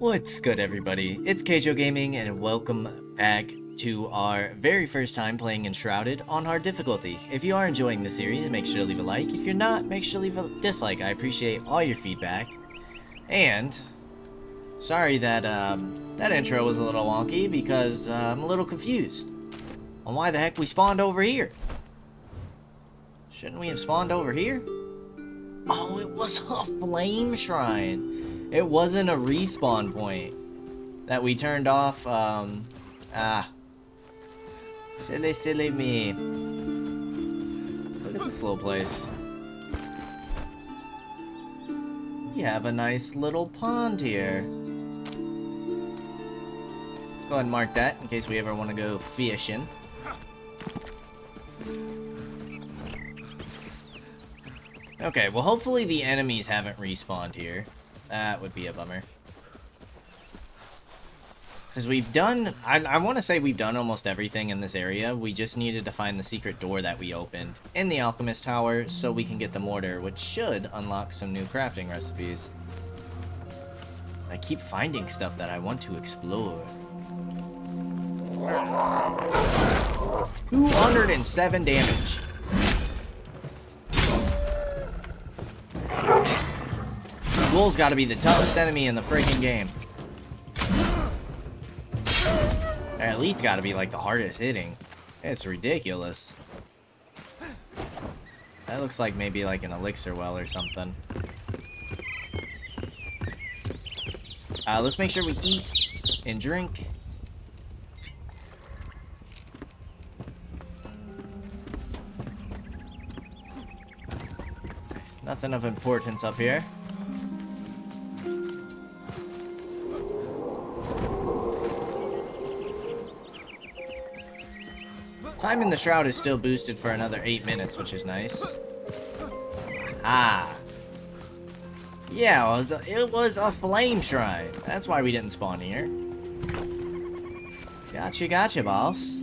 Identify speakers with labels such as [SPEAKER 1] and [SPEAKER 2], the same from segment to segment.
[SPEAKER 1] What's good, everybody? It's Kaige-O Gaming, and welcome back to our very first time playing Enshrouded on hard difficulty. If you are enjoying the series, make sure to leave a like. If you're not, make sure to leave a dislike. I appreciate all your feedback. And sorry that that intro was a little wonky because I'm a little confused on why the heck we spawned over here. Shouldn't we have spawned over here? Oh, it was a flame shrine. It wasn't a respawn point that we turned off. Silly me. Look at this little place. We have a nice little pond here. Let's go ahead and mark that in case we ever want to go fishing. Okay, well, hopefully the enemies haven't respawned here. That would be a bummer. Because we've done... I want to say we've done almost everything in this area. We just needed to find the secret door that we opened in the Alchemist Tower so we can get the mortar, which should unlock some new crafting recipes. I keep finding stuff that I want to explore. 207 damage. Ghoul's gotta be the toughest enemy in the freaking game. Or at least gotta be like the hardest hitting. It's ridiculous. That looks like maybe like an elixir well or something. Let's make sure we eat and drink. Nothing of importance up here. Time in the Shroud is still boosted for another 8 minutes, which is nice. Ah. Yeah, it was a flame shrine. That's why we didn't spawn here. Gotcha, boss.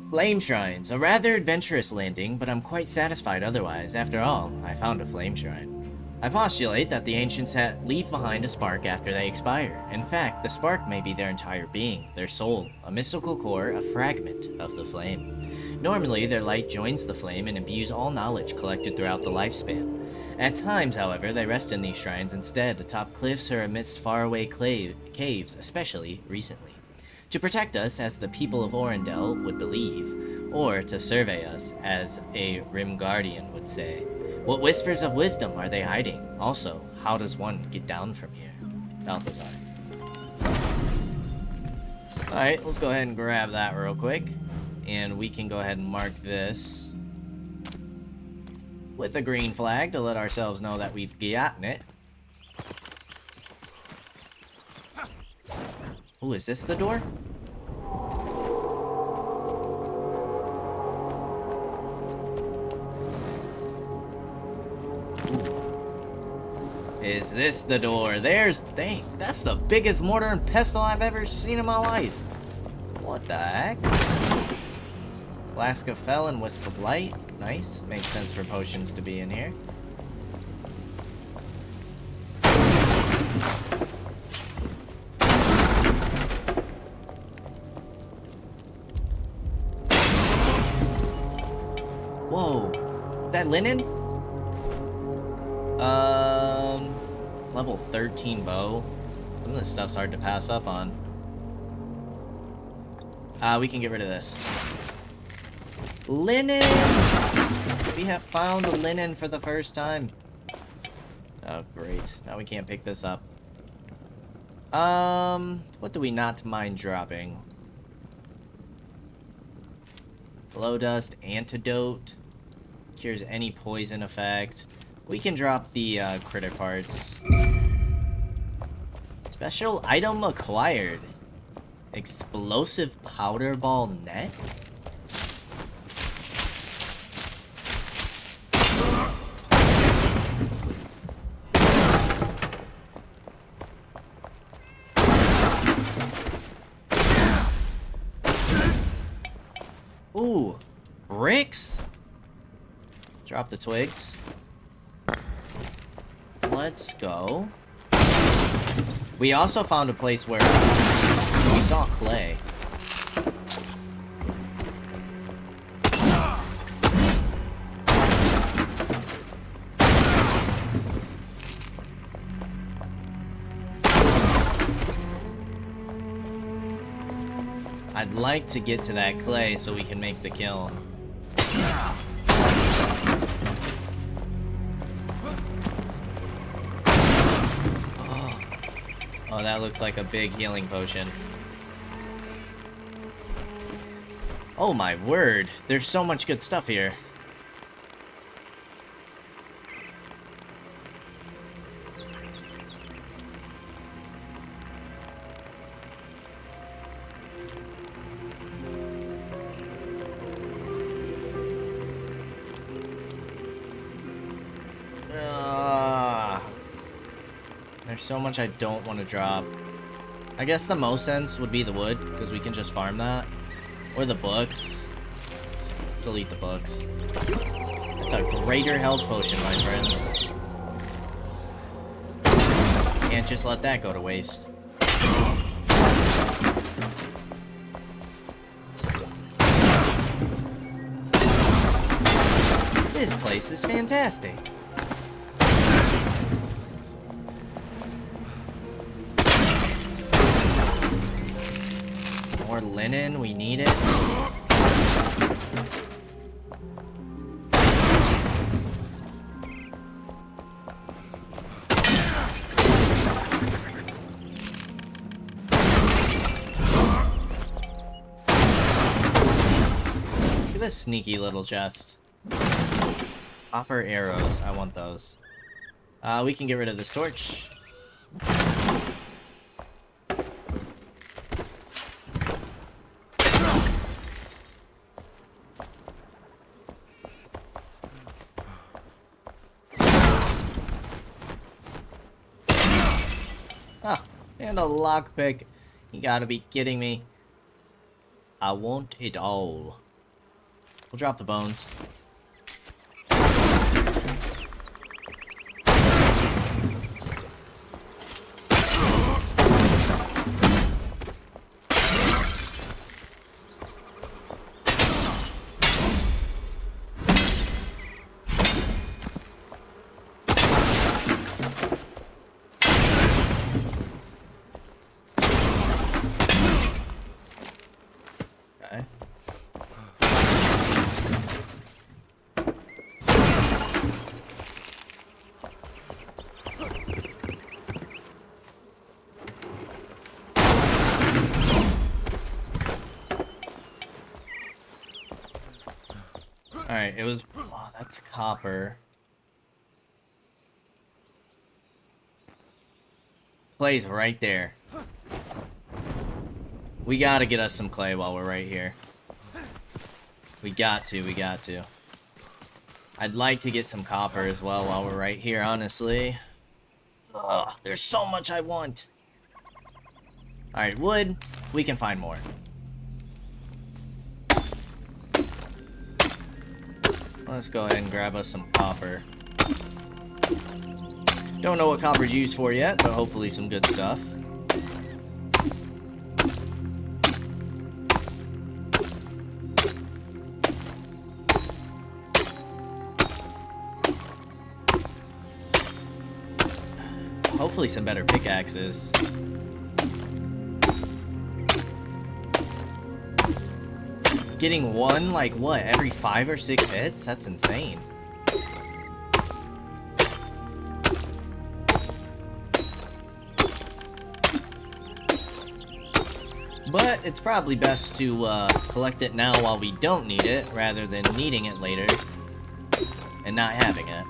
[SPEAKER 1] Flame shrines. A rather adventurous landing, but I'm quite satisfied otherwise. After all, I found a flame shrine. I postulate that the ancients leave behind a spark after they expire. In fact, the spark may be their entire being, their soul, a mystical core, a fragment of the flame. Normally, their light joins the flame and imbues all knowledge collected throughout the lifespan. At times, however, they rest in these shrines instead, atop cliffs or amidst faraway caves, especially recently. To protect us, as the people of Orendel would believe, or to survey us, as a Rim Guardian would say. What whispers of wisdom are they hiding? Also, how does one get down from here? Balthazar. Alright, let's go ahead and grab that real quick. And we can go ahead and mark this with a green flag to let ourselves know that we've gotten it. Ooh, is this the door? Is this the door? Dang, that's the biggest mortar and pestle I've ever seen in my life. What the heck? Flask of Fel and Wisp of Light. Nice. Makes sense for potions to be in here. Whoa. Is that linen? Level 13 bow. Some of this stuff's hard to pass up on. We can get rid of this. Linen! We have found linen for the first time. Oh, great. Now we can't pick this up. What do we not mind dropping? Glow dust, antidote. Cures any poison effect. We can drop the critter parts. Special item acquired. Explosive powder ball net. Ooh, bricks. Drop the twigs. Let's go. We also found a place where we saw clay. I'd like to get to that clay so we can make the kiln. Oh, that looks like a big healing potion. Oh my word, there's so much good stuff here. There's so much I don't want to drop. I guess the most sense would be the wood, because we can just farm that. Or the books. Let's delete the books. That's a greater health potion, my friends. Can't just let that go to waste. This place is fantastic. More linen, we need it. Look at this sneaky little chest. Copper arrows, I want those. We can get rid of this torch. Ah, and a lockpick. You gotta be kidding me. I want it all. We'll drop the bones. Alright, it was... Oh, that's copper. Clay's right there. We gotta get us some clay while we're right here. We got to. I'd like to get some copper as well while we're right here, honestly. Ugh, there's so much I want. Alright, wood. We can find more. Let's go ahead and grab us some copper. Don't know what copper's used for yet, but hopefully some good stuff. Hopefully some better pickaxes. Getting one, like, what, every 5 or 6 hits? That's insane. But it's probably best to collect it now while we don't need it, rather than needing it later and not having it.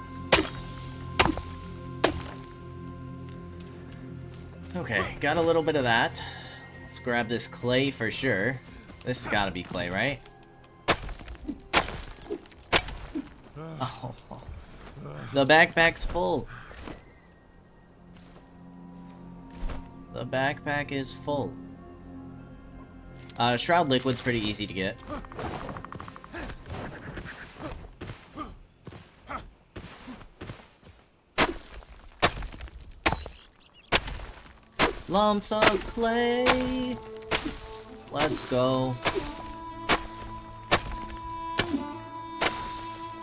[SPEAKER 1] Okay, got a little bit of that. Let's grab this clay for sure. This has got to be clay, right? Oh, the backpack's full. The backpack is full. Shroud liquid's pretty easy to get. Lumps of clay. Let's go.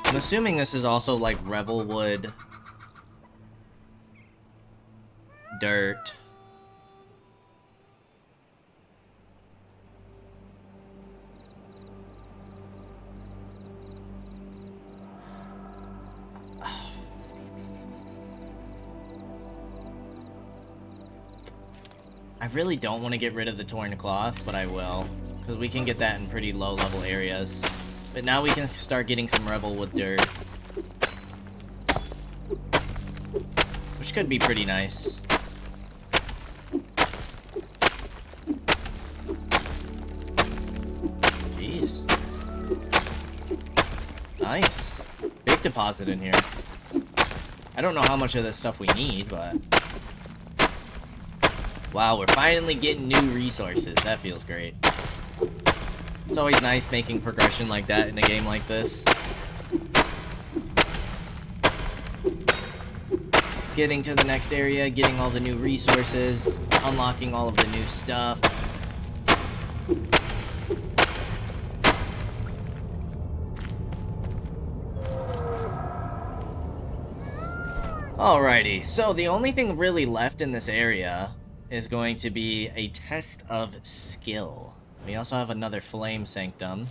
[SPEAKER 1] I'm assuming this is also like Revelwood dirt. I really don't want to get rid of the torn cloth, but I will, because we can get that in pretty low level areas. But now we can start getting some Revelwood dirt, which could be pretty nice. Jeez. Nice. Big deposit in here. I don't know how much of this stuff we need, but... Wow, we're finally getting new resources. That feels great. It's always nice making progression like that in a game like this. Getting to the next area, getting all the new resources, unlocking all of the new stuff. Alrighty, so the only thing really left in this area is going to be a test of skill. We also have another flame sanctum.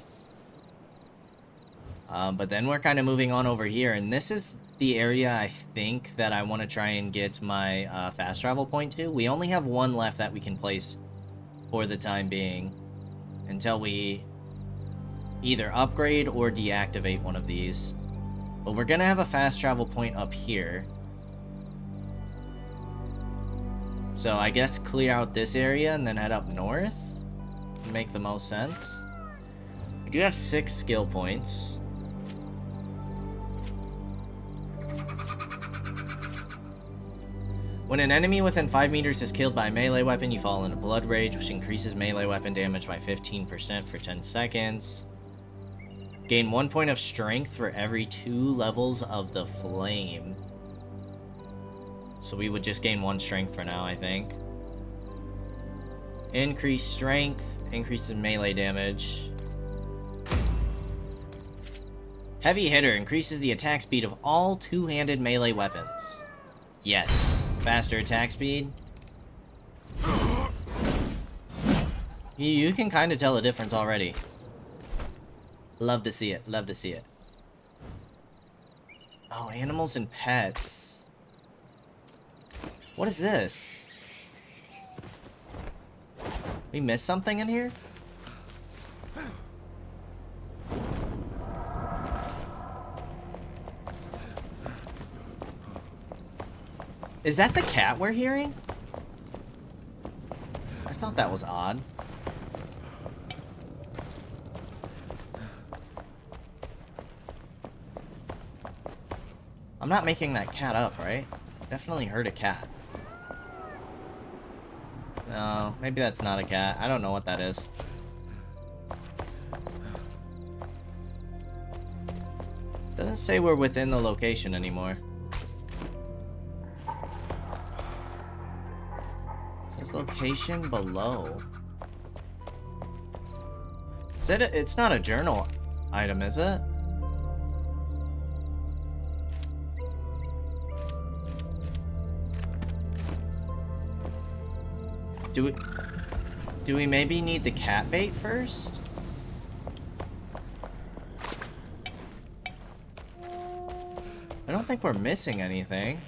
[SPEAKER 1] But then we're kind of moving on over here, and this is the area I think that I want to try and get my fast travel point to. We only have one left that we can place for the time being until we either upgrade or deactivate one of these. But we're gonna have a fast travel point up here. So I guess clear out this area and then head up north would make the most sense. We do have 6 skill points. When an enemy within 5 meters is killed by a melee weapon, you fall into Blood Rage, which increases melee weapon damage by 15% for 10 seconds. Gain 1 point of strength for every 2 levels of the flame. So we would just gain 1 strength for now, I think. Increased strength, increases melee damage. Heavy hitter increases the attack speed of all 2-handed melee weapons. Yes, faster attack speed. You can kind of tell a difference already. Love to see it, love to see it. Oh, animals and pets. What is this? We missed something in here? Is that the cat we're hearing? I thought that was odd. I'm not making that cat up, right? Definitely heard a cat. No, maybe that's not a cat. I don't know what that is. Doesn't say we're within the location anymore. It says location below. Is it it's not a journal item, is it? Do we maybe need the cat bait first? I don't think we're missing anything.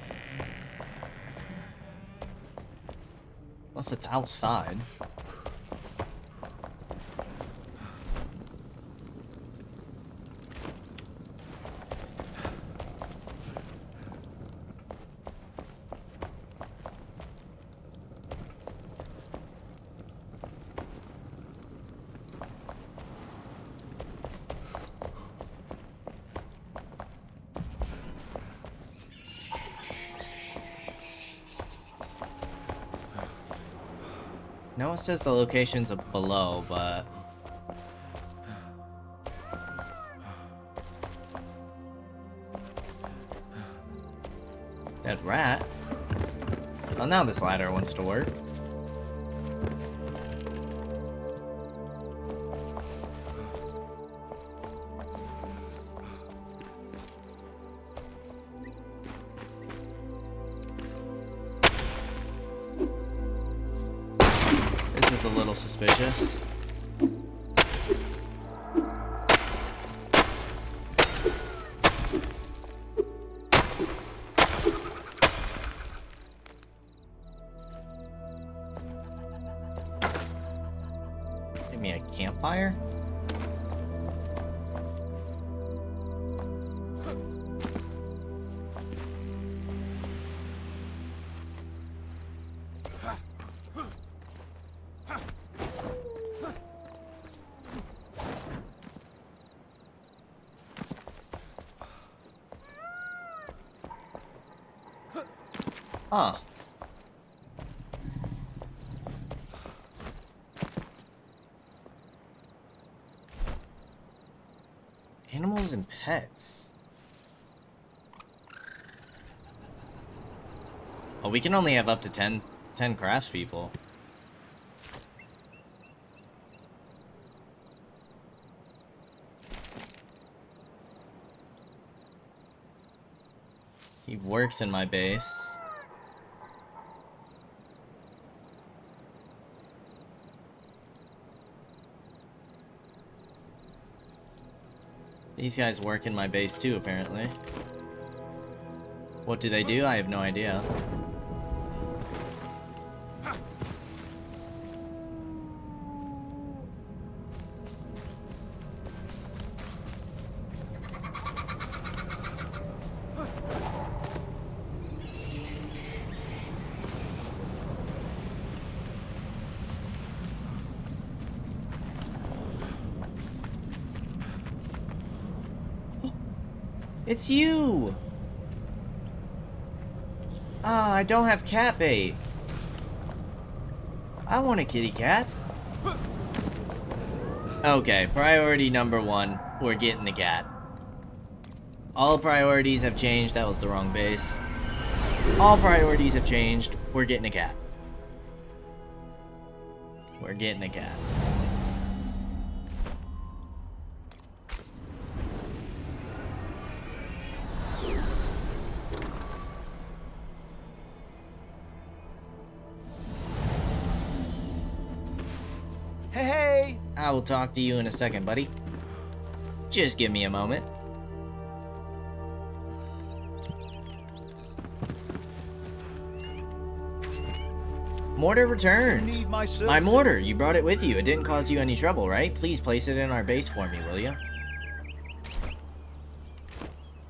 [SPEAKER 1] Unless it's outside. No, it says the location's below, but... Dead rat. Well, now this ladder wants to work. is a little suspicious. Give me a campfire? Huh. Animals and pets. Oh, we can only have up to 10 craftspeople. He works in my base. These guys work in my base too, apparently. What do they do? I have no idea. It's you! Ah, I don't have cat bait. I want a kitty cat. Okay, priority number 1. We're getting the cat. All priorities have changed. That was the wrong base. All priorities have changed. We're getting a cat. We're getting a cat. Hey! I will talk to you in a second, buddy. Just give me a moment. Mortar returned. My mortar, you brought it with you. It didn't cause you any trouble, right? Please place it in our base for me, will you?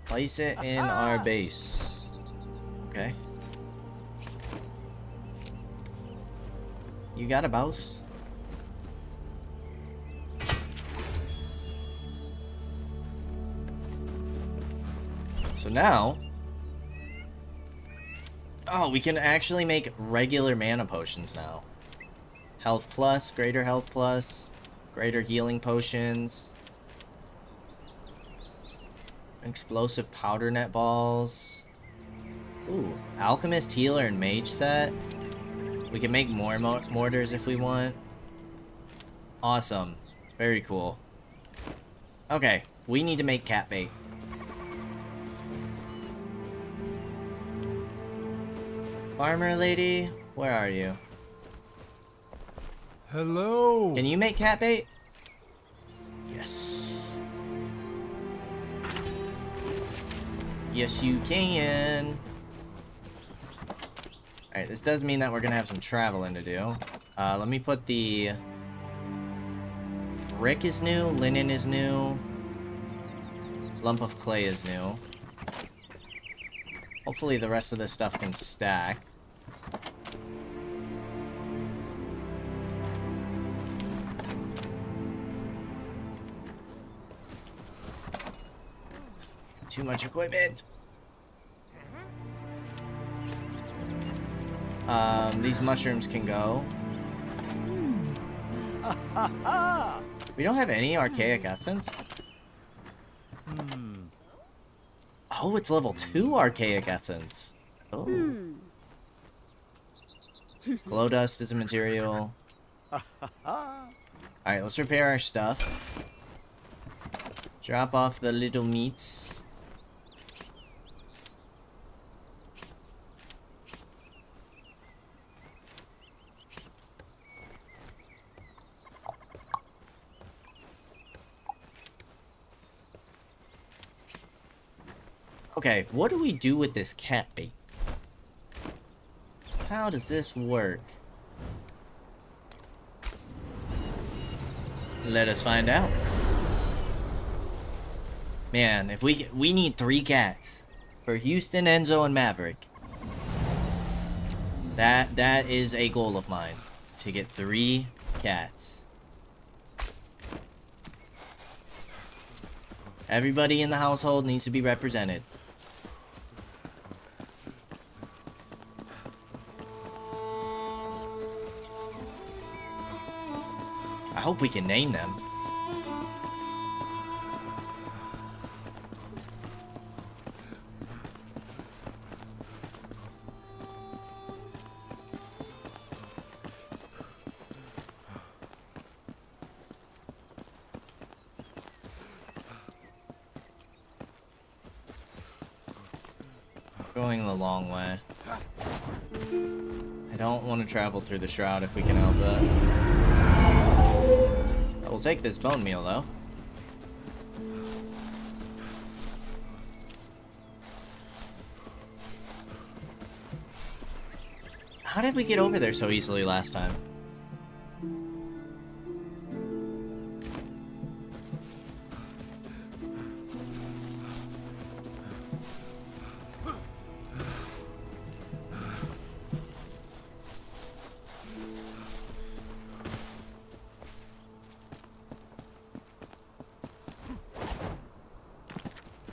[SPEAKER 1] Place it in our base. Okay. You got a mouse? So now... Oh, we can actually make regular mana potions now. Health plus, greater health plus, greater healing potions. Explosive powder net balls. Ooh, alchemist, healer, and mage set. We can make more mortars if we want. Awesome. Very cool. Okay, we need to make cat bait. Farmer lady, where are you?
[SPEAKER 2] Hello.
[SPEAKER 1] Can you make cat bait? Yes. Yes, you can. Alright, this does mean that we're gonna have some traveling to do. Let me put the... Brick is new, linen is new. Lump of clay is new. Hopefully the rest of this stuff can stack. Too much equipment. These mushrooms can go. We don't have any archaic essence. Oh, it's level 2 archaic essence. Oh. Glow dust is a material. Alright, let's repair our stuff. Drop off the little meats. Okay, what do we do with this cat bait? How does this work? Let us find out. Man, if we need 3 cats for Houston, Enzo, and Maverick. That is a goal of mine, to get 3 cats. Everybody in the household needs to be represented. I hope we can name them. Going the long way. I don't want to travel through the shroud if we can help it. I will take this bone meal, though. How did we get over there so easily last time?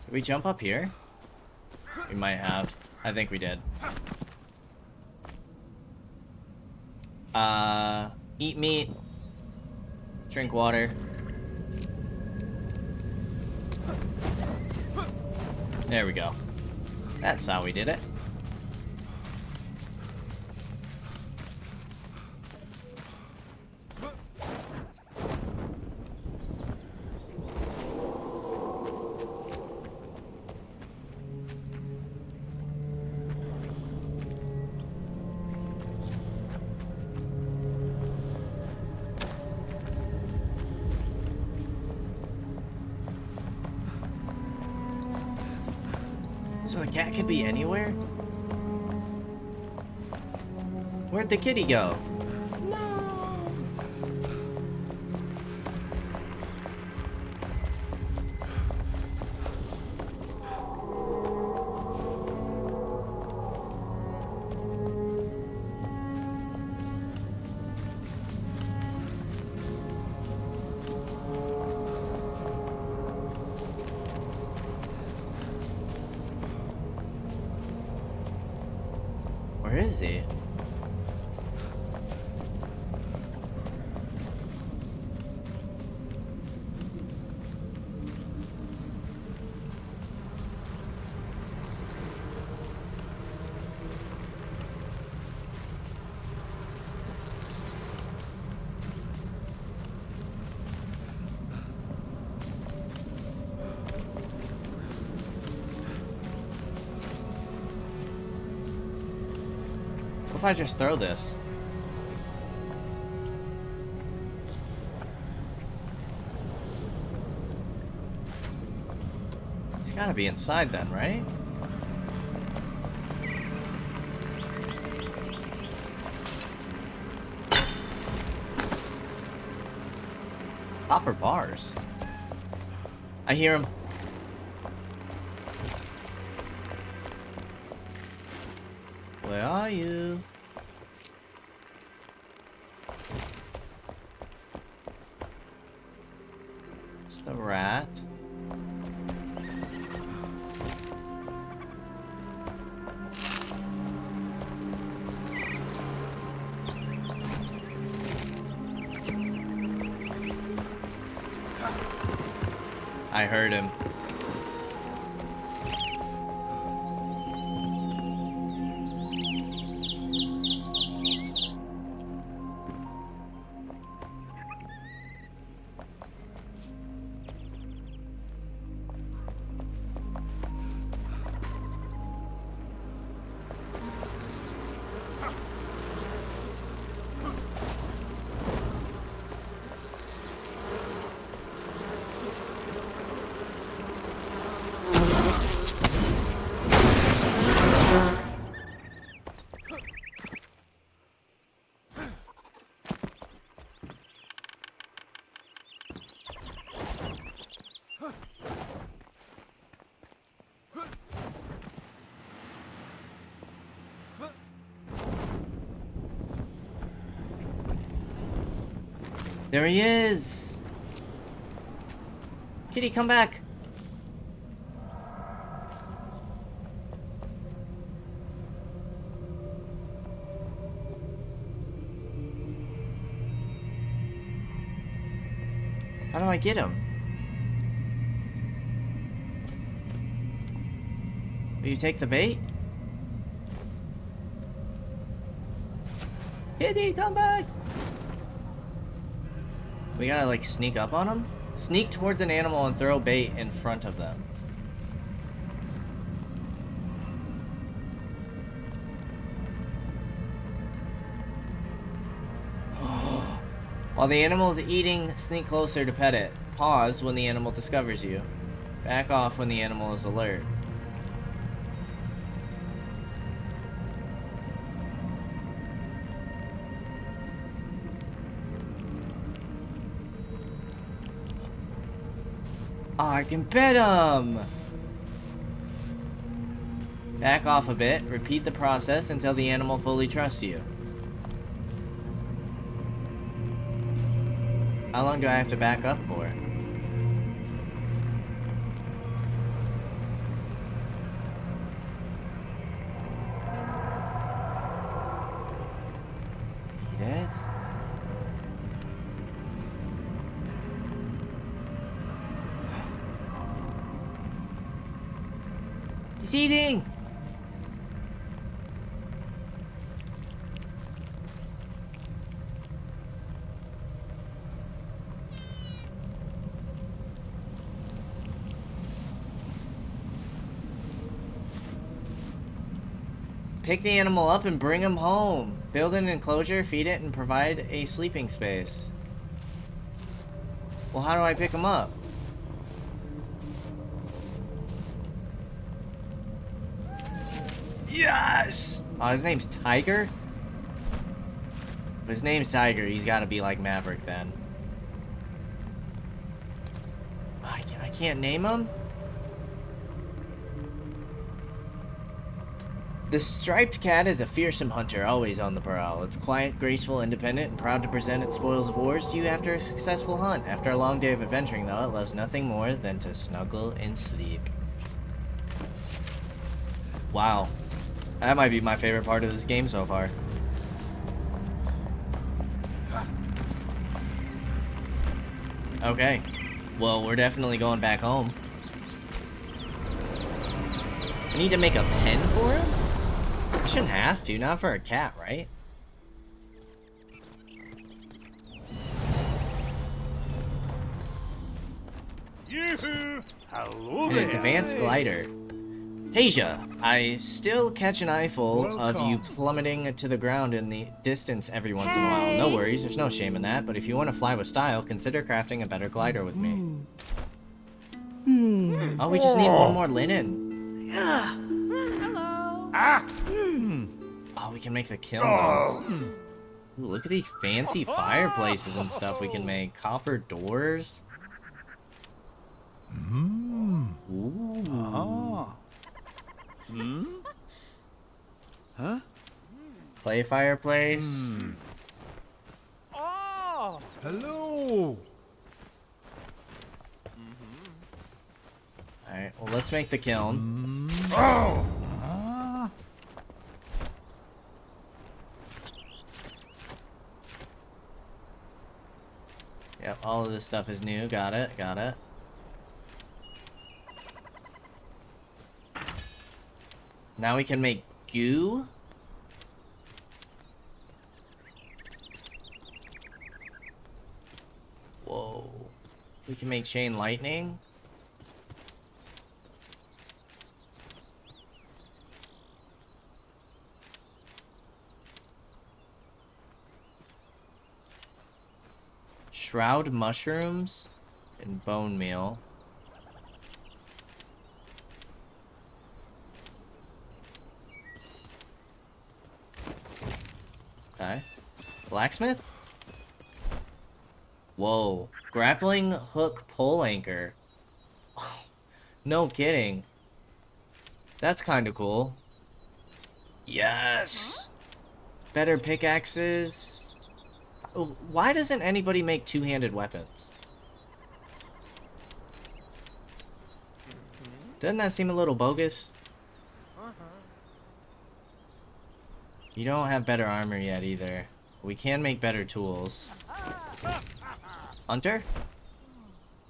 [SPEAKER 1] Did we jump up here? We might have. I think we did. Eat meat. Drink water. There we go. That's how we did it. So the cat could be anywhere? Where'd the kitty go? Where is he? What if I just throw this? He's gotta be inside then, right? Copper bars. I hear him. Where are you? It's the rat. I heard him. There he is! Kitty, come back! How do I get him? Will you take the bait? Kitty, come back! We gotta, like, sneak up on him? Sneak towards an animal and throw bait in front of them. While the animal is eating, sneak closer to pet it. Pause when the animal discovers you. Back off when the animal is alert. Oh, I can pet him! Back off a bit. Repeat the process until the animal fully trusts you. How long do I have to back up for? He dead? He's eating! Pick the animal up and bring him home. Build an enclosure, feed it, and provide a sleeping space. Well, how do I pick him up? Yes! Oh, his name's Tiger? If his name's Tiger, he's gotta be like Maverick then. I can't name him? The striped cat is a fearsome hunter, always on the prowl. It's quiet, graceful, independent, and proud to present its spoils of wars to you after a successful hunt. After a long day of adventuring, though, it loves nothing more than to snuggle and sleep. Wow. That might be my favorite part of this game so far. Okay. Well, we're definitely going back home. I need to make a pen for him? I shouldn't have to, not for a cat, right?
[SPEAKER 2] Yoo-hoo! Hello
[SPEAKER 1] An
[SPEAKER 2] there.
[SPEAKER 1] advanced glider. Asia, I still catch an eyeful of you plummeting to the ground in the distance every once in a while. No worries, there's no shame in that, but if you want to fly with style, consider crafting a better glider with me. Oh, we just need one more linen. Yeah.
[SPEAKER 3] Hello.
[SPEAKER 2] Ah!
[SPEAKER 1] Oh, we can make the kiln though. Ooh, look at these fancy fireplaces and stuff we can make. Copper doors. Ooh.
[SPEAKER 2] Ah. Huh?
[SPEAKER 1] Clay fireplace.
[SPEAKER 2] Oh! Hello!
[SPEAKER 1] Alright, well let's make the kiln.
[SPEAKER 2] Oh!
[SPEAKER 1] Yep, all of this stuff is new. Got it, got it. Now we can make goo. Whoa. We can make chain lightning. Shroud mushrooms and bone meal. Okay. Blacksmith? Whoa. Grappling hook pole anchor. Oh, no kidding. That's kind of cool. Yes! Better pickaxes. Why doesn't anybody make two-handed weapons? Doesn't that seem a little bogus? You don't have better armor yet either. We can make better tools. Hunter?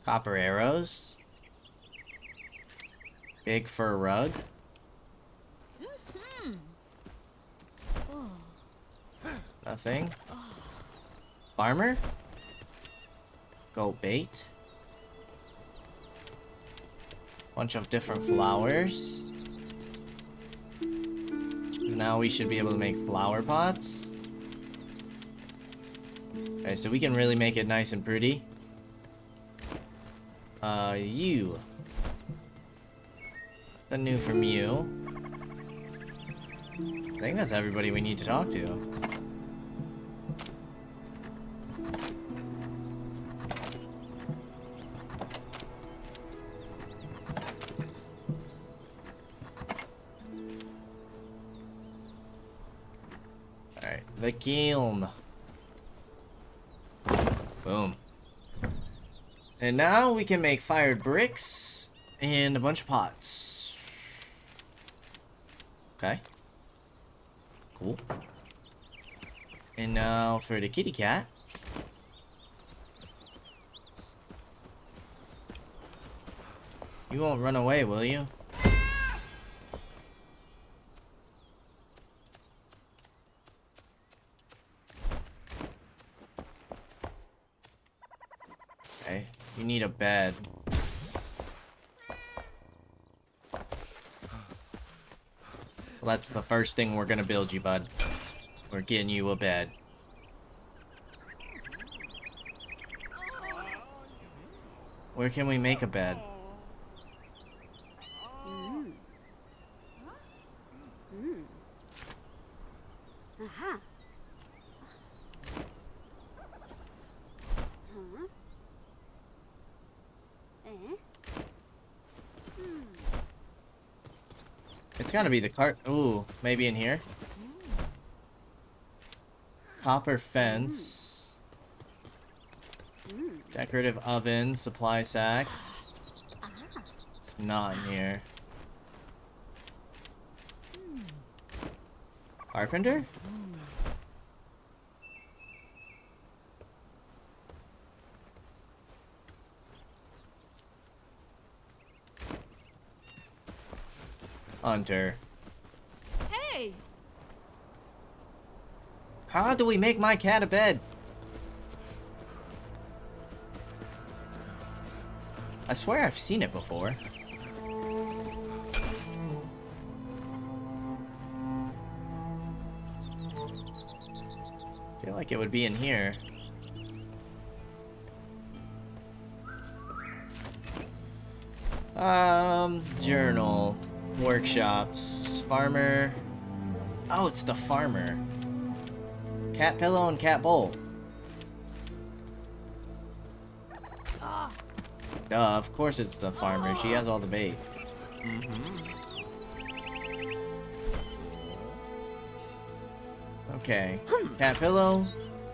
[SPEAKER 1] Copper arrows. Big fur rug. Nothing. Farmer? Goat bait. Bunch of different flowers. Now we should be able to make flower pots. Okay, so we can really make it nice and pretty. You. Nothing new from you. I think that's everybody we need to talk to. Alright, the kiln. Boom. And now we can make fired bricks and a bunch of pots. Okay. Cool. And now for the kitty cat. You won't run away, will you? Okay, you need a bed. Well, that's the first thing we're gonna build you, bud. We're getting you a bed. Where can we make a bed? It's gotta be the cart. Ooh, maybe in here. Copper fence. Decorative oven, supply sacks. It's not in here. Carpenter? Hunter.
[SPEAKER 3] Hey!
[SPEAKER 1] How do we make my cat a bed? I swear I've seen it before. I feel like it would be in here. Journal. Workshops. Farmer. Oh, it's the farmer. Cat pillow and cat bowl. Duh, of course it's the farmer. She has all the bait. Okay. Cat pillow.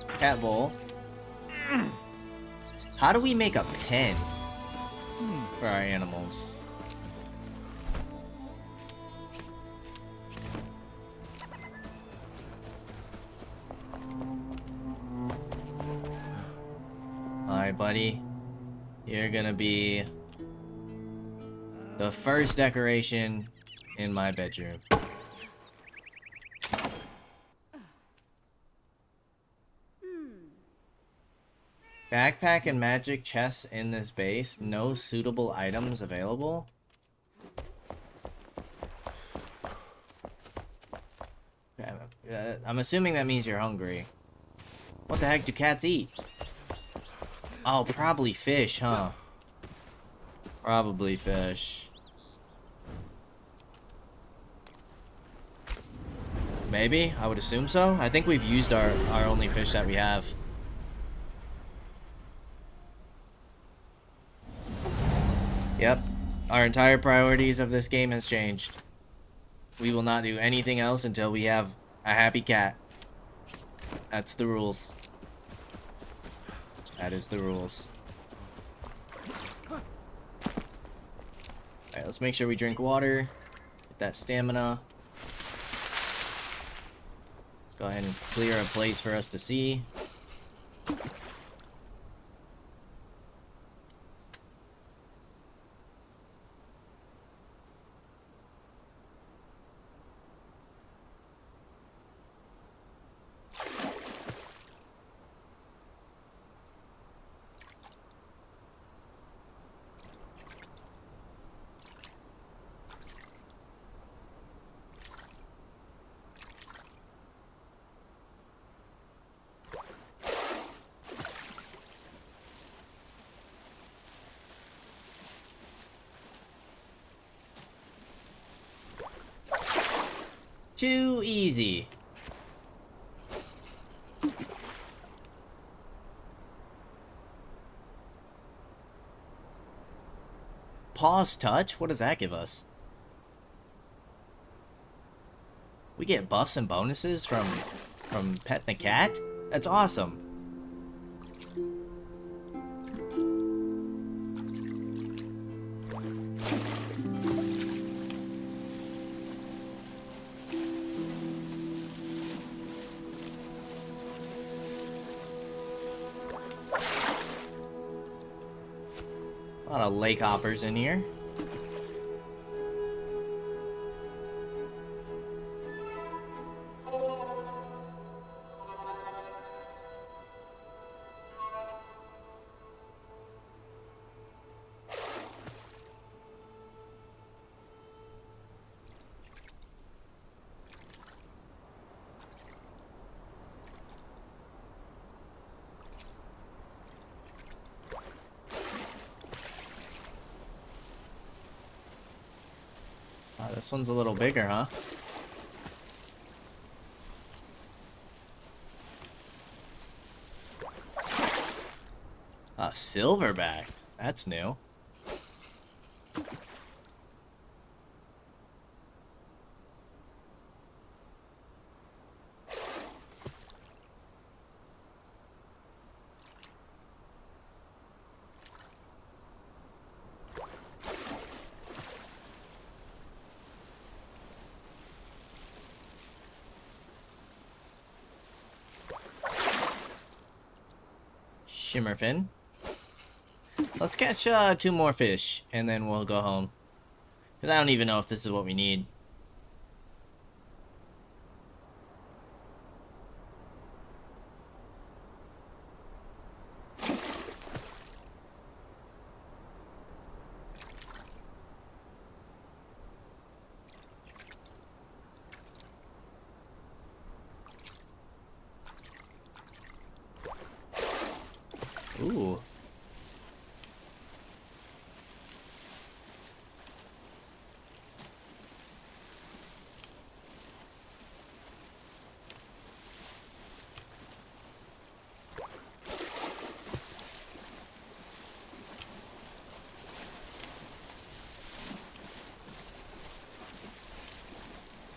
[SPEAKER 1] Cat bowl. How do we make a pen for our animals? Alright, buddy. You're gonna be the first decoration in my bedroom. Backpack and magic chests in this base. No suitable items available. I'm assuming that means you're hungry. What the heck do cats eat? Oh, probably fish, huh? Probably fish. Maybe? I would assume so. I think we've used our only fish that we have. Yep. Our entire priorities of this game has changed. We will not do anything else until we have a happy cat. That's the rules. That is the rules. Alright, let's make sure we drink water. Get that stamina. Let's go ahead and clear a place for us to see. Too easy. Pause touch? What does that give us? We get buffs and bonuses from petting the cat? That's awesome. A lot of lake hoppers in here. This one's a little bigger, huh? A silverback. That's new. Shimmerfin. Let's catch 2 more fish, and then we'll go home. Because I don't even know if this is what we need. Ooh.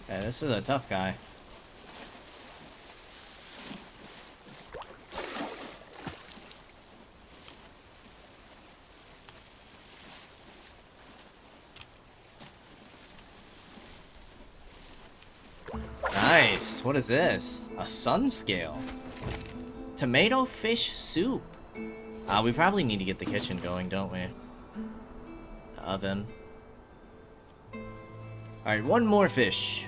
[SPEAKER 1] Yeah, this is a tough guy. Nice. What is this? A sun scale. Tomato fish soup. We probably need to get the kitchen going, don't we? The oven. Alright, 1 more fish.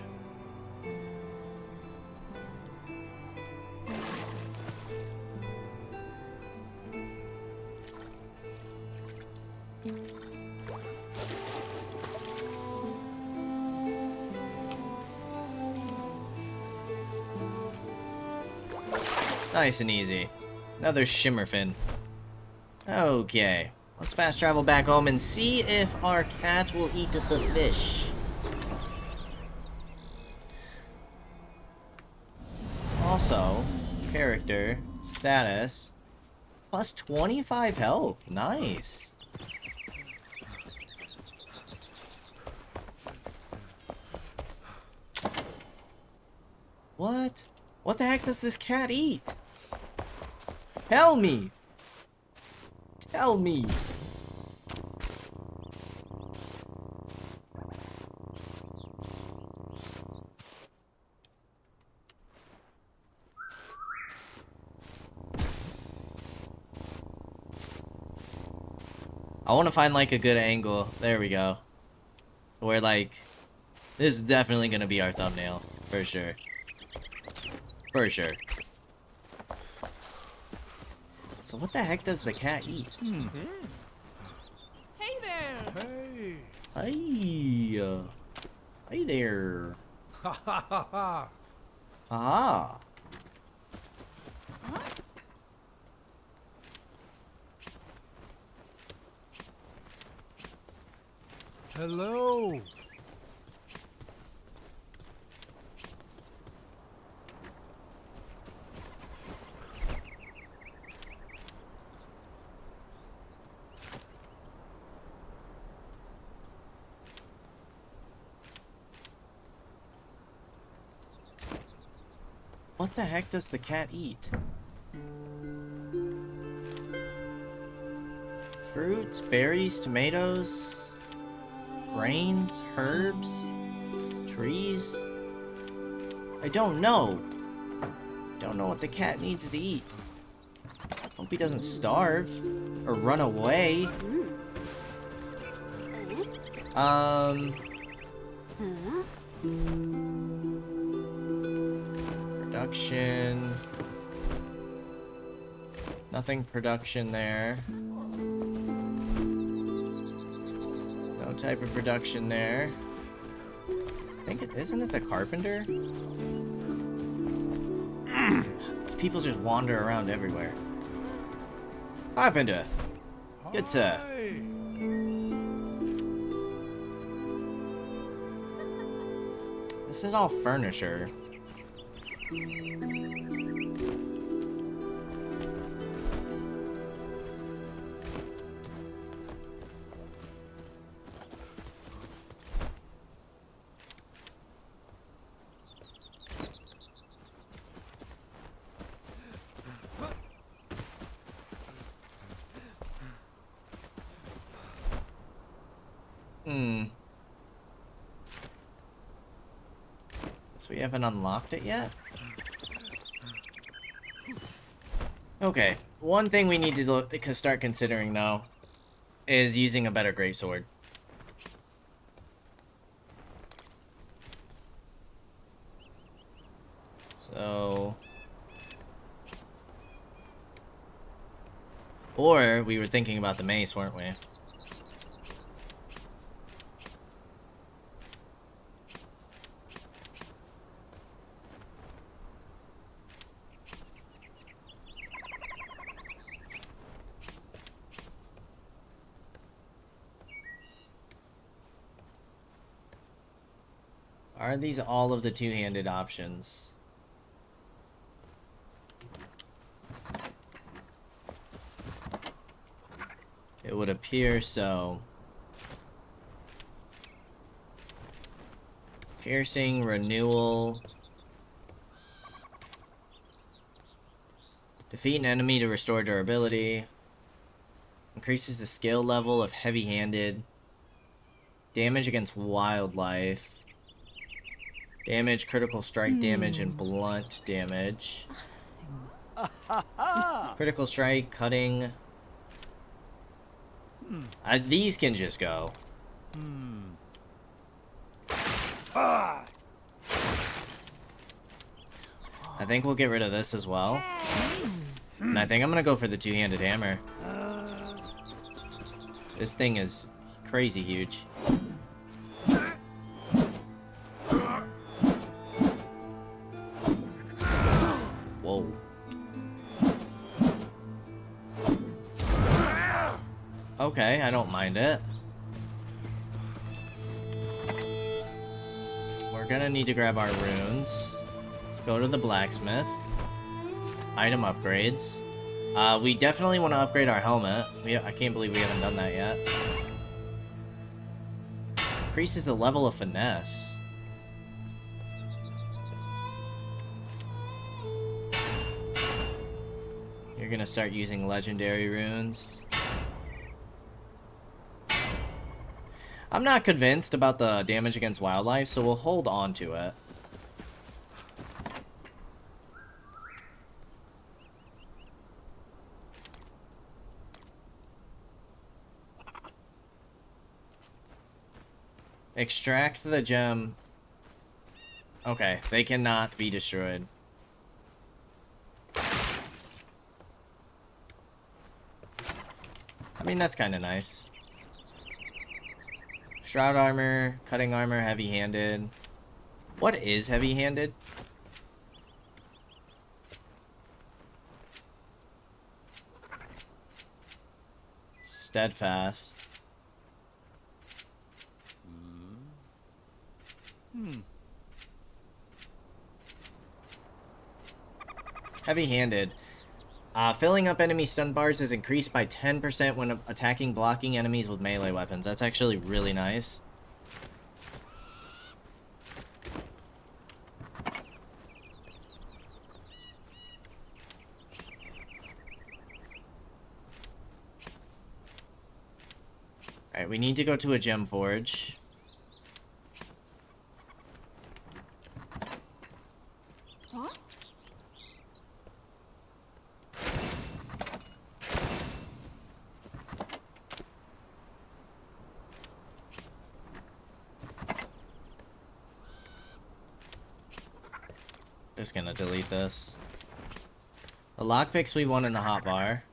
[SPEAKER 1] Nice and easy. Another shimmerfin. Okay. Let's fast travel back home and see if our cat will eat the fish. Also, character, status, plus 25 health. Nice. What? What the heck does this cat eat? Tell me! Tell me. I want to find like a good angle. There we go. Where like, this is definitely gonna be our thumbnail for sure. For sure. So what the heck does the cat eat?
[SPEAKER 3] Hey there!
[SPEAKER 2] Hey!
[SPEAKER 1] Hey, hey there.
[SPEAKER 2] Ha ha ha ha!
[SPEAKER 1] Aha.
[SPEAKER 3] Huh?
[SPEAKER 2] Hello!
[SPEAKER 1] What the heck does the cat eat? Fruits, berries, tomatoes, grains, herbs, trees. I don't know. Don't know what the cat needs to eat. Hope he doesn't starve or run away. Production. Nothing production there. No type of production there. I think isn't it the carpenter? These people just wander around everywhere. Carpenter. Good sir.
[SPEAKER 2] Hi.
[SPEAKER 1] This is all furniture. So we haven't unlocked it yet? Okay, one thing we need to start considering though is using a better greatsword. So, or we were thinking about the mace, weren't we? Are these all of the two-handed options? It would appear so. Piercing, renewal. Defeat an enemy to restore durability. Increases the skill level of heavy-handed. Damage against wildlife. Damage, critical strike damage, and blunt damage. Critical strike, cutting. These can just go. I think we'll get rid of this as well. And I think I'm gonna go for the two-handed hammer. This thing is crazy huge. Whoa. Okay, I don't mind it. We're gonna need to grab our runes. Let's go to the blacksmith. Item upgrades. We definitely want to upgrade our helmet. I can't believe we haven't done that yet. Increases the level of finesse. You're gonna start using legendary runes. I'm not convinced about the damage against wildlife, so we'll hold on to it. Extract the gem. Okay, they cannot be destroyed. I mean, that's kind of nice. Shroud armor, cutting armor, heavy-handed. What is heavy-handed? Steadfast. Heavy-handed. Filling up enemy stun bars is increased by 10% when attacking blocking enemies with melee weapons. That's actually really nice. Alright, we need to go to a gem forge.
[SPEAKER 3] Huh?
[SPEAKER 1] Just gonna delete this. The lockpicks we want in the hotbar.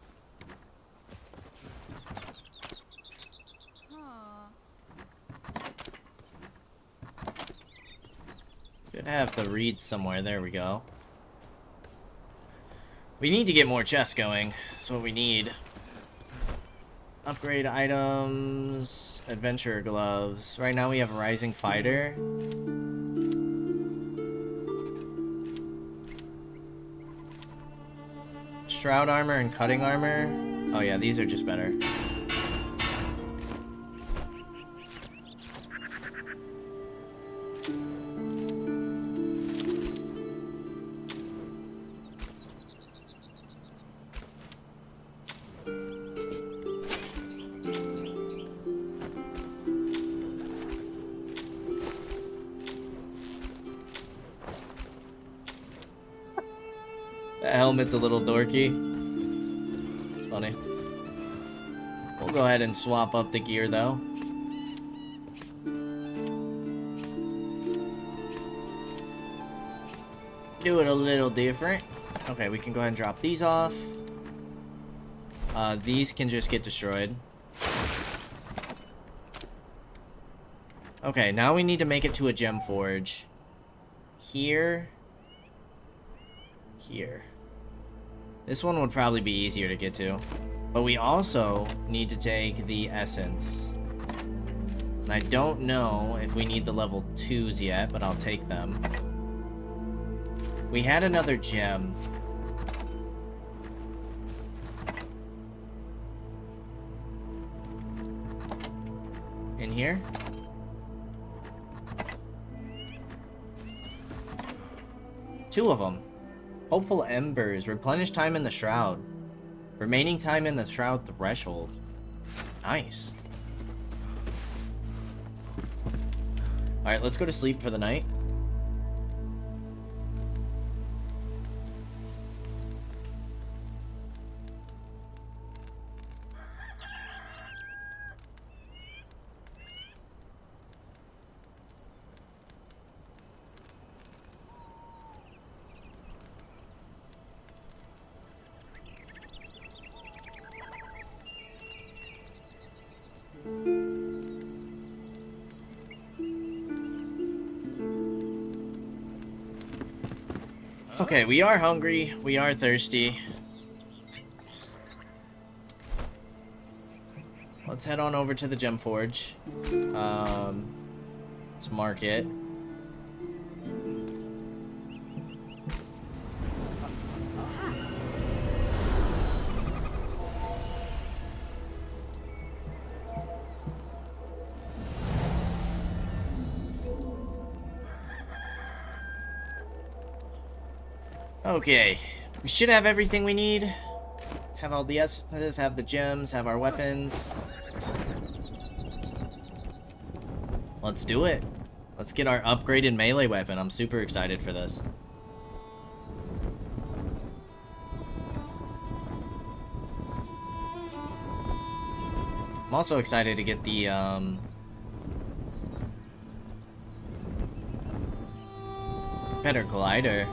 [SPEAKER 1] Should have the reeds somewhere. There we go. We need to get more chests going. That's what we need. Upgrade items. Adventurer gloves. Right now we have a rising fighter. Shroud armor and cutting armor. Oh yeah, these are just better. That helmet's a little dorky. It's funny. We'll go ahead and swap up the gear though. Do it a little different. Okay, we can go ahead and drop these off. These can just get destroyed. Okay, now we need to make it to a gem forge. Here. Here. This one would probably be easier to get to. But we also need to take the essence. And I don't know if we need the level 2s yet, but I'll take them. We had another gem. In here? Two of them. Hopeful Embers. Replenish time in the Shroud. Remaining time in the Shroud threshold. Nice. Alright, let's go to sleep for the night. Okay, we are hungry. We are thirsty. Let's head on over to the Gem Forge. Let's mark it. Okay, we should have everything we need. Have all the essences, have the gems, have our weapons. Let's do it. Let's get our upgraded melee weapon. I'm super excited for this. I'm also excited to get the, better glider.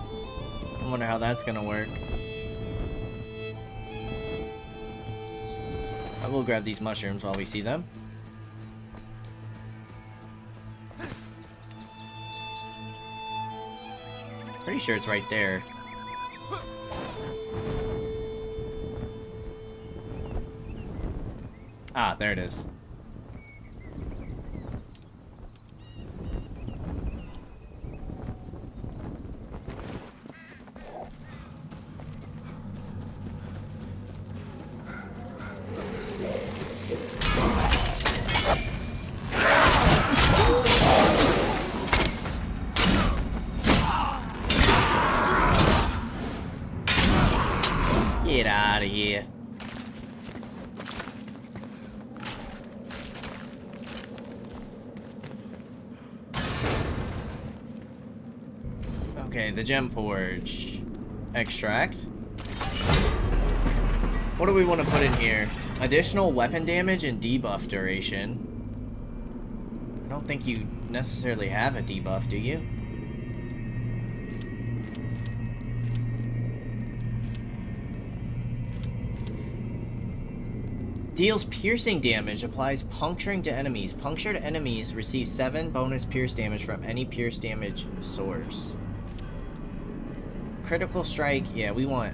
[SPEAKER 1] I wonder how that's gonna work. I will grab these mushrooms while we see them. Pretty sure it's right there. Ah, there it is. Get out of here. Okay, the gem forge. Extract. What do we want to put in here? Additional weapon damage and debuff duration. I don't think you necessarily have a debuff, do you? Deals piercing damage, applies puncturing to enemies. Punctured enemies receive 7 bonus pierce damage from any pierce damage source. Critical strike, yeah, we want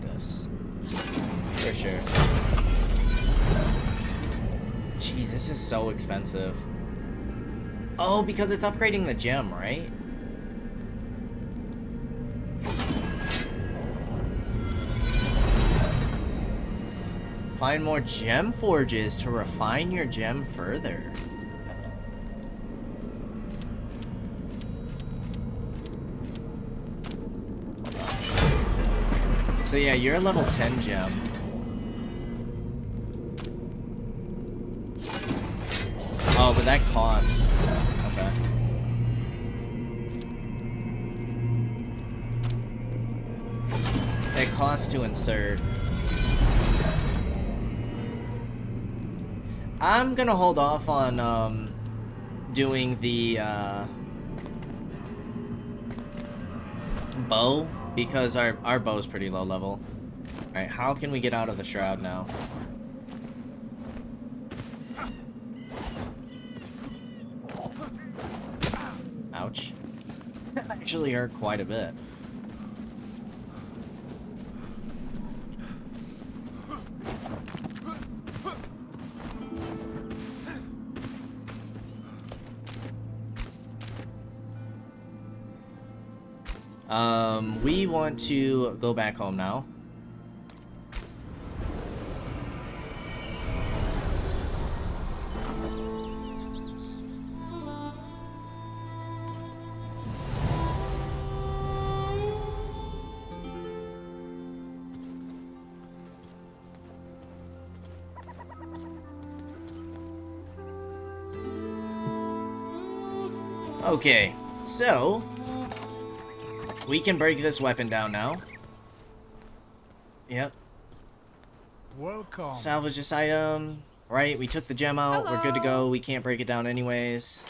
[SPEAKER 1] this. For sure. Jeez, this is so expensive. Oh, because it's upgrading the gem, right? Find more gem forges to refine your gem further. So yeah, you're a level 10 gem. Oh, but that costs. Okay. It costs to insert. I'm gonna hold off on doing the bow because our bow is pretty low level. All right, how can we get out of the shroud now? Ouch. That actually hurt quite a bit. We want to go back home now. Okay, so we can break this weapon down now. Yep.
[SPEAKER 2] Welcome.
[SPEAKER 1] Salvage this item. Right, we took the gem out. We're good to go. We can't break it down anyways.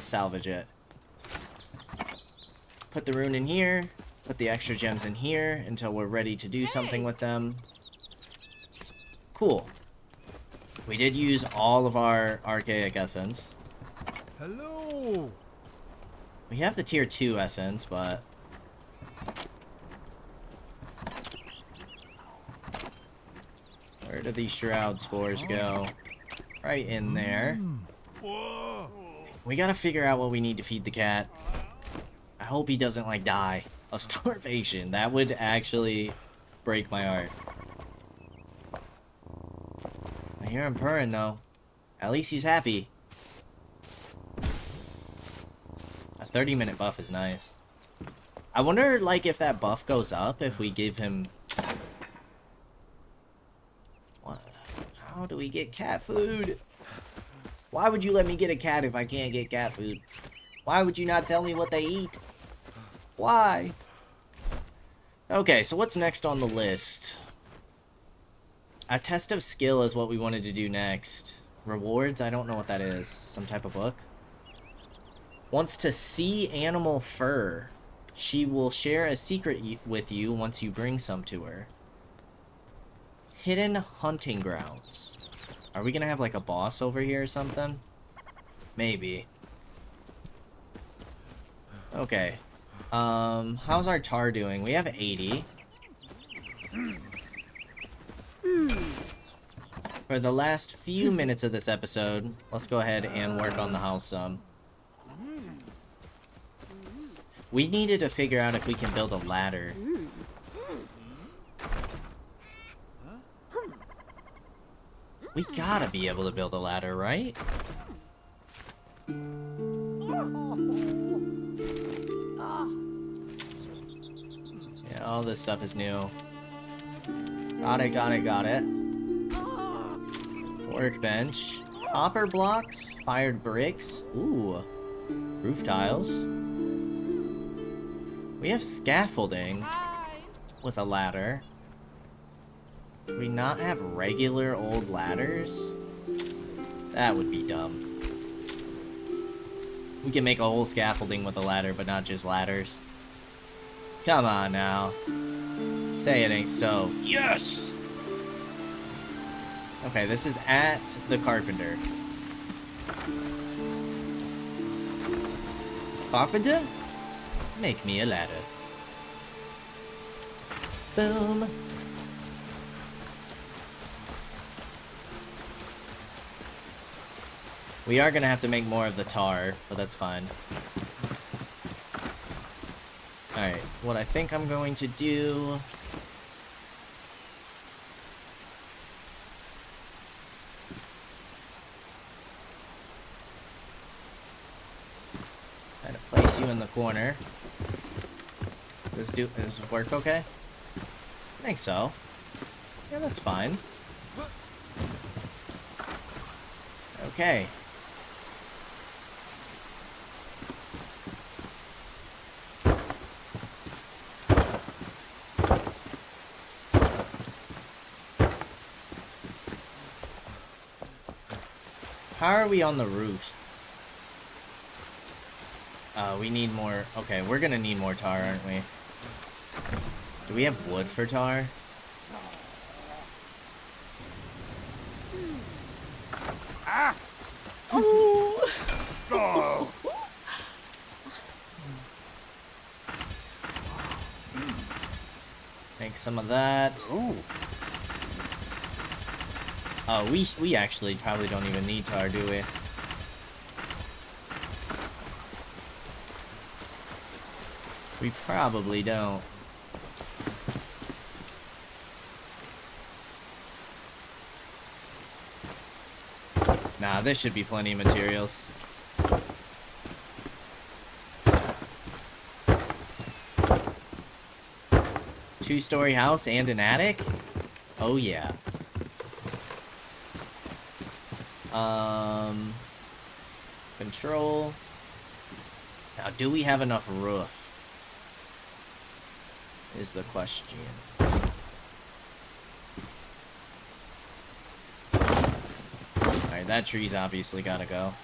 [SPEAKER 1] Salvage it. Put the rune in here. Put the extra gems in here until we're ready to do something with them. Cool. We did use all of our archaic essence.
[SPEAKER 2] Hello.
[SPEAKER 1] We have the tier 2 essence, but... where do these shroud spores go? Right in there. We gotta figure out what we need to feed the cat. I hope he doesn't, like, die of starvation. That would actually break my heart. I hear him purring, though. At least he's happy. A 30-minute buff is nice. I wonder, like, if that buff goes up if we give him... what? How do we get cat food? Why would you let me get a cat if I can't get cat food? Why would you not tell me what they eat? Why? Okay, so what's next on the list? A test of skill is what we wanted to do next. Rewards? I don't know what that is. Some type of book? Wants to see animal fur. She will share a secret with you once you bring some to her. Hidden hunting grounds. Are we gonna have like a boss over here or something? Maybe. Okay. How's our tar doing? We have 80. For the last few minutes of this episode, let's go ahead and work on the house some. We needed to figure out if we can build a ladder. We gotta be able to build a ladder, right? Yeah, all this stuff is new. Got it, got it, got it. Workbench. Copper blocks. Fired bricks. Ooh. Roof tiles. We have scaffolding. With a ladder. Do we not have regular old ladders? That would be dumb. We can make a whole scaffolding with a ladder, but not just ladders. Come on now. Say it ain't so. Yes! Okay, this is at the carpenter. Carpenter? Make me a ladder. Boom. We are gonna have to make more of the tar, but that's fine. Alright, what I think I'm going to do... Try to place you in the corner. Does this work okay? I think so. Yeah, that's fine. Okay. How are we on the roofs? We need more... Okay, we're gonna need more tar, aren't we? Do we have wood for tar?
[SPEAKER 3] Ah! Ooh!
[SPEAKER 2] Oh.
[SPEAKER 1] Make some of that.
[SPEAKER 2] Ooh.
[SPEAKER 1] Oh, we actually probably don't even need tar, do we? We probably don't. Nah, this should be plenty of materials. Two-story house and an attic? Oh yeah. Control. Now, do we have enough roof? Is the question. Alright, that tree's obviously gotta go.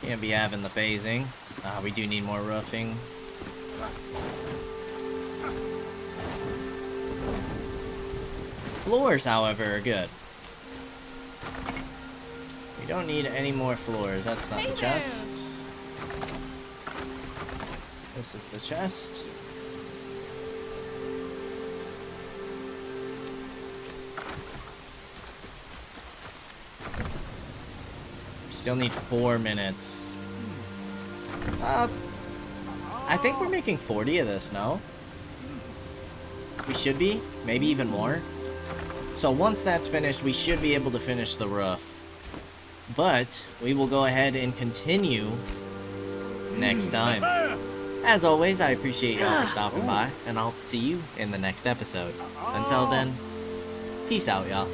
[SPEAKER 1] Can't be having the phasing. We do need more roofing. Floors, however, are good. We don't need any more floors. That's not the chest. This is the chest. We still need 4 minutes. I think we're making 40 of this, no? We should be. Maybe even more. So once that's finished, we should be able to finish the roof. But we will go ahead and continue next time. As always, I appreciate y'all for stopping by, and I'll see you in the next episode. Until then, peace out, y'all.